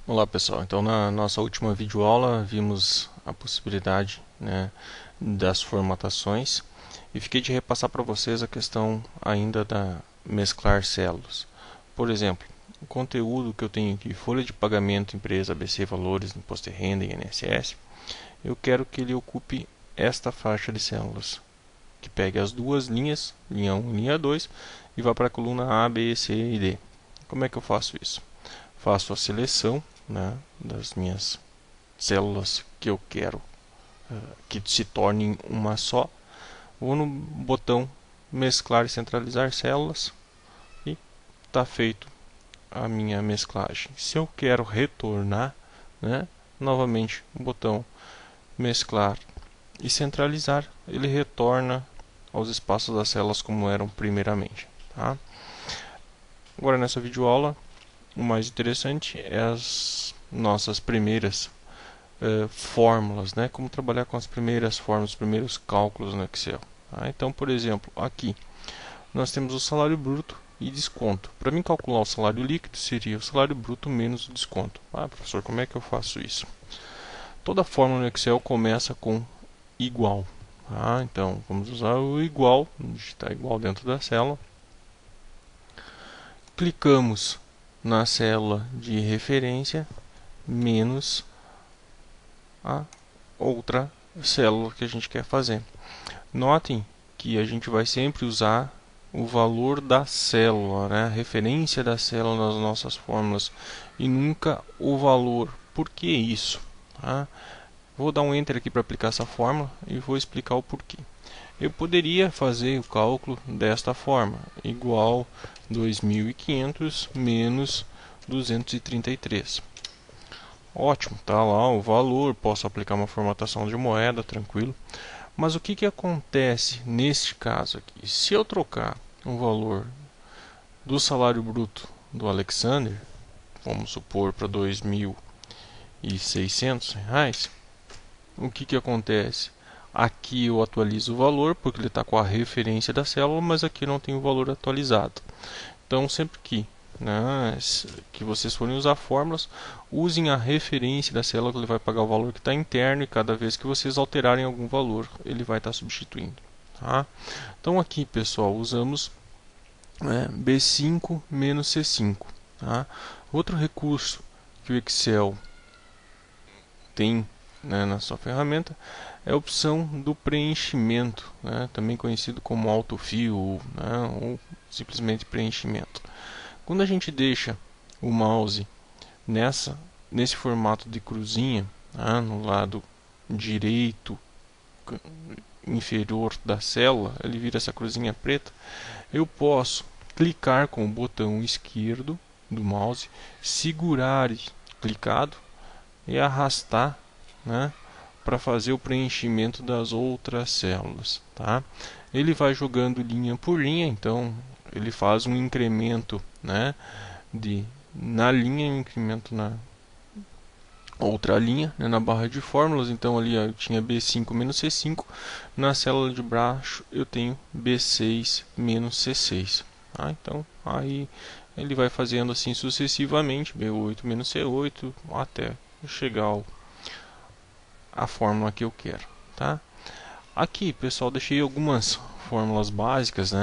Olá pessoal, então na nossa última videoaula vimos a possibilidade, das formatações e fiquei de repassar para vocês a questão ainda da mesclar células. Por exemplo, o conteúdo que eu tenho aqui, folha de pagamento, empresa, ABC, valores, imposto de renda e INSS, eu quero que ele ocupe esta faixa de células, que pegue as duas linhas, linha 1 e linha 2, e vá para a coluna A, B, C e D. Como é que eu faço isso? Faço a seleção, das minhas células que eu quero que se tornem uma só. Vou no botão mesclar e centralizar células e está feito a minha mesclagem. Se eu quero retornar, novamente o botão mesclar e centralizar, ele retorna aos espaços das células como eram primeiramente. Tá? Agora nessa videoaula, o mais interessante é as nossas primeiras fórmulas, como trabalhar com as primeiras fórmulas, os primeiros cálculos no Excel. Tá? Então, por exemplo, aqui nós temos o salário bruto e desconto. Para mim calcular o salário líquido seria o salário bruto menos o desconto. Ah, professor, como é que eu faço isso? Toda fórmula no Excel começa com igual. Tá? Então, vamos usar o igual, digitar igual dentro da célula. Clicamos na célula de referência menos a outra célula que a gente quer fazer. Notem que a gente vai sempre usar o valor da célula, a referência da célula nas nossas fórmulas e nunca o valor. Por que isso? Tá? Vou dar um Enter aqui para aplicar essa fórmula e vou explicar o porquê. Eu poderia fazer o cálculo desta forma, igual 2.500 menos 233. Ótimo, tá lá o valor, posso aplicar uma formatação de moeda, tranquilo. Mas o que acontece neste caso aqui? Se eu trocar o valor do salário bruto do Alexander, vamos supor para R$ 2.600, o que acontece? Aqui eu atualizo o valor, porque ele está com a referência da célula, mas aqui não tem o valor atualizado. Então, sempre que vocês forem usar fórmulas, usem a referência da célula que ele vai pagar o valor que está interno, e cada vez que vocês alterarem algum valor, ele vai estar substituindo. Tá? Então aqui, pessoal, usamos B5 menos C5. Tá? Outro recurso que o Excel tem na sua ferramenta é a opção do preenchimento, também conhecido como autofill, ou simplesmente preenchimento. Quando a gente deixa o mouse nesse formato de cruzinha, no lado direito inferior da célula, ele vira essa cruzinha preta, eu posso clicar com o botão esquerdo do mouse, segurar clicado e arrastar, para fazer o preenchimento das outras células. Tá? Ele vai jogando linha por linha, então ele faz um incremento na linha, um incremento na outra linha, na barra de fórmulas. Então ali eu tinha B5 menos C5, na célula de baixo eu tenho B6 menos C6. Tá? Então aí ele vai fazendo assim sucessivamente, B8 menos C8, até chegar a fórmula que eu quero. Tá? Aqui, pessoal, deixei algumas fórmulas básicas,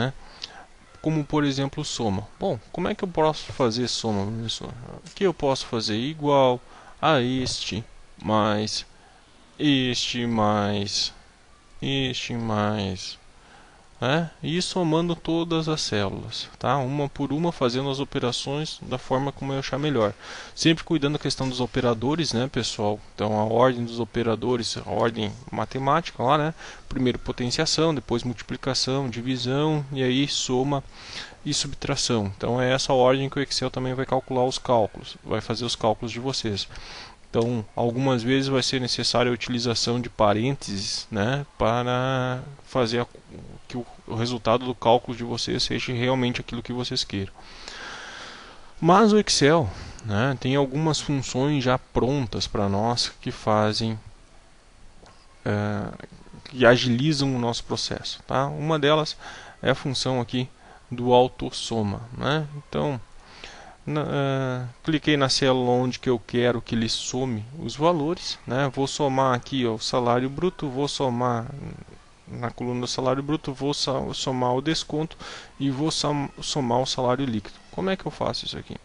como por exemplo soma. Bom, como é que eu posso fazer soma, professor? Aqui eu posso fazer igual a este mais este mais este mais, e somando todas as células, tá? Uma por uma, fazendo as operações da forma como eu achar melhor. Sempre cuidando da questão dos operadores, pessoal? Então a ordem dos operadores, a ordem matemática lá, Primeiro potenciação, depois multiplicação, divisão e aí soma e subtração. Então é essa ordem que o Excel também vai calcular os cálculos, vai fazer os cálculos de vocês. Então, algumas vezes vai ser necessária a utilização de parênteses, para fazer que o resultado do cálculo de vocês seja realmente aquilo que vocês queiram. Mas o Excel, tem algumas funções já prontas para nós que fazem, que agilizam o nosso processo. Tá? Uma delas é a função aqui do autossoma. Então, Cliquei na célula onde que eu quero que ele some os valores, né? Vou somar aqui ó, o salário bruto, vou somar na coluna do salário bruto, vou somar o desconto e vou somar o salário líquido. Como é que eu faço isso aqui?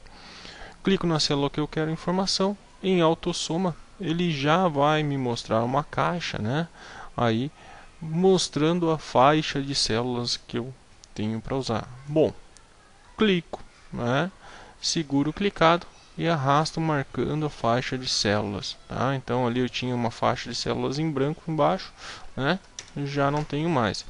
Clico na célula que eu quero informação, em autossoma ele já vai me mostrar uma caixa, né? Aí mostrando a faixa de células que eu tenho para usar. Bom, clico, né? Seguro clicado e arrasto marcando a faixa de células, tá? Então ali eu tinha uma faixa de células em branco embaixo, né? Já não tenho mais.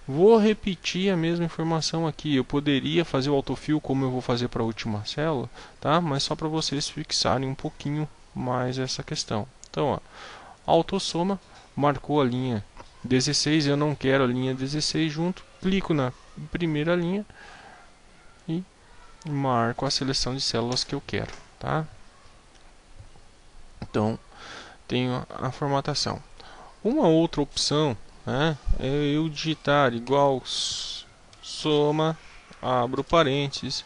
Vou repetir a mesma informação aqui. Eu poderia fazer o autofill como eu vou fazer para a última célula, tá? Mas só para vocês fixarem um pouquinho mais essa questão. Então, ó, autossoma marcou a linha 16, eu não quero a linha 16 junto, clico na primeira linha e marco a seleção de células que eu quero, tá? Então, tenho a formatação. Uma outra opção, né, é eu digitar igual soma, abro parênteses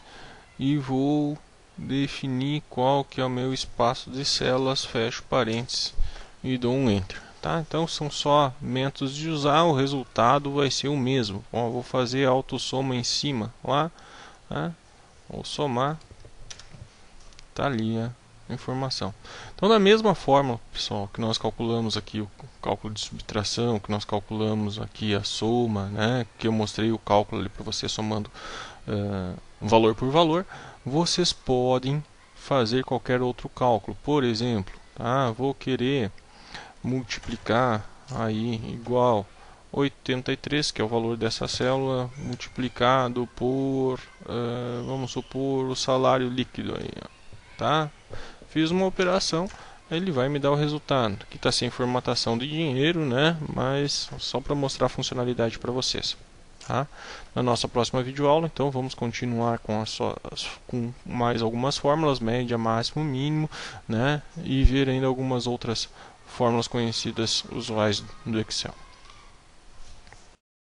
e vou definir qual que é o meu espaço de células, fecho parênteses e dou um enter, tá? Então são só métodos de usar, o resultado vai ser o mesmo. Bom, eu vou fazer a autossoma em cima lá, né? Vou somar, tá ali a informação. Então da mesma forma, pessoal, que nós calculamos aqui o cálculo de subtração, que nós calculamos aqui a soma, né, que eu mostrei o cálculo ali para você somando valor por valor, vocês podem fazer qualquer outro cálculo. Por exemplo, tá, vou querer multiplicar aí igual 83, que é o valor dessa célula, multiplicado por, vamos supor, o salário líquido aí, tá? Fiz uma operação, ele vai me dar o resultado. Aqui está sem formatação de dinheiro, né? Mas só para mostrar a funcionalidade para vocês. Tá? Na nossa próxima videoaula, então, vamos continuar com mais algumas fórmulas, média, máximo, mínimo, né? E ver ainda algumas outras fórmulas conhecidas usuais do Excel.